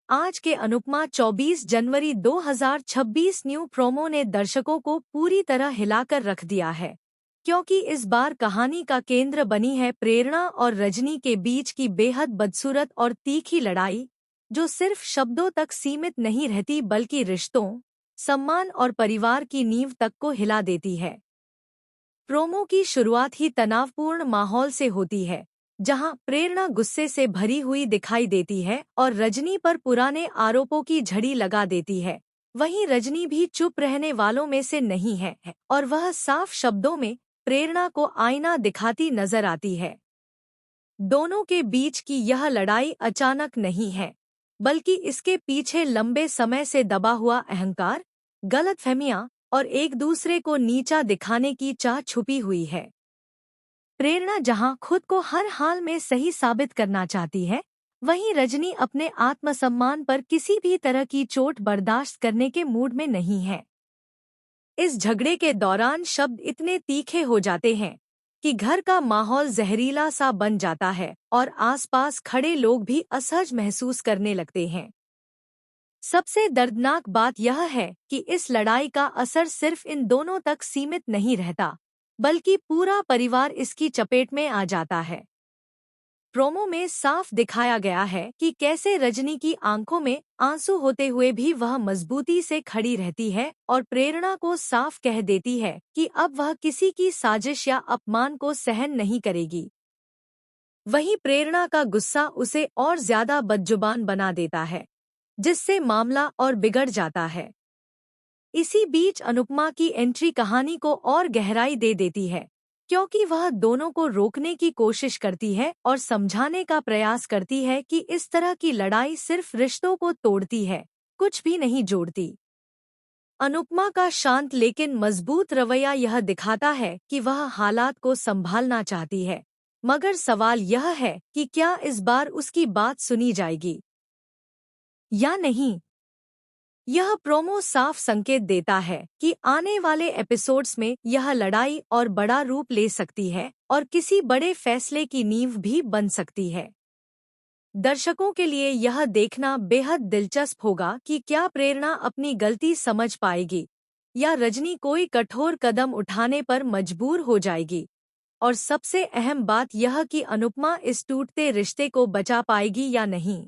आज के अनुपमा 24 जनवरी 2026 new promo ने दर्शकों को पूरी तरह हिलाकर रख दिया है, क्योंकि इस बार कहानी का केंद्र बनी है प्रेरणा और रजनी के बीच की बेहद बदसूरत और तीखी लड़ाई, जो सिर्फ शब्दों तक सीमित नहीं रहती बल्कि रिश्तों, सम्मान और परिवार की नींव तक को हिला देती है। प्रोमो की शुरुआत ही तनावपूर्ण माहौल से होती है, जहां प्रेरणा गुस्से से भरी हुई दिखाई देती है और रजनी पर पुराने आरोपों की झड़ी लगा देती है। वहीं रजनी भी चुप रहने वालों में से नहीं है और वह साफ शब्दों में प्रेरणा को आईना दिखाती नजर आती है। दोनों के बीच की यह लड़ाई अचानक नहीं है, बल्कि इसके पीछे लंबे समय से दबा हुआ अहंकार, गलतफहमियां और एक दूसरे को नीचा दिखाने की चाह छुपी हुई है। प्रेरणा जहां खुद को हर हाल में सही साबित करना चाहती है, वहीं रजनी अपने आत्मसम्मान पर किसी भी तरह की चोट बर्दाश्त करने के मूड में नहीं है। इस झगड़े के दौरान शब्द इतने तीखे हो जाते हैं कि घर का माहौल जहरीला सा बन जाता है और आसपास खड़े लोग भी असहज महसूस करने लगते हैं। सबसे दर्दनाक बात यह है कि इस लड़ाई का असर सिर्फ इन दोनों तक सीमित नहीं रहता, बल्कि पूरा परिवार इसकी चपेट में आ जाता है। प्रोमो में साफ दिखाया गया है कि कैसे रजनी की आंखों में आंसू होते हुए भी वह मजबूती से खड़ी रहती है और प्रेरणा को साफ कह देती है कि अब वह किसी की साजिश या अपमान को सहन नहीं करेगी। वहीं प्रेरणा का गुस्सा उसे और ज्यादा बदजुबान बना देता है, जिससे मामला और बिगड़ जाता है। इसी बीच अनुपमा की एंट्री कहानी को और गहराई दे देती है, क्योंकि वह दोनों को रोकने की कोशिश करती है और समझाने का प्रयास करती है कि इस तरह की लड़ाई सिर्फ रिश्तों को तोड़ती है, कुछ भी नहीं जोड़ती। अनुपमा का शांत लेकिन मजबूत रवैया यह दिखाता है कि वह हालात को संभालना चाहती है, मगर सवाल यह है कि क्या इस बार उसकी बात सुनी जाएगी या नहीं। यह प्रोमो साफ संकेत देता है कि आने वाले एपिसोड्स में यह लड़ाई और बड़ा रूप ले सकती है और किसी बड़े फैसले की नींव भी बन सकती है। दर्शकों के लिए यह देखना बेहद दिलचस्प होगा कि क्या प्रेरणा अपनी गलती समझ पाएगी या रजनी कोई कठोर कदम उठाने पर मजबूर हो जाएगी। और सबसे अहम बात यह कि अनुपमा इस टूटते रिश्ते को बचा पाएगी या नहीं।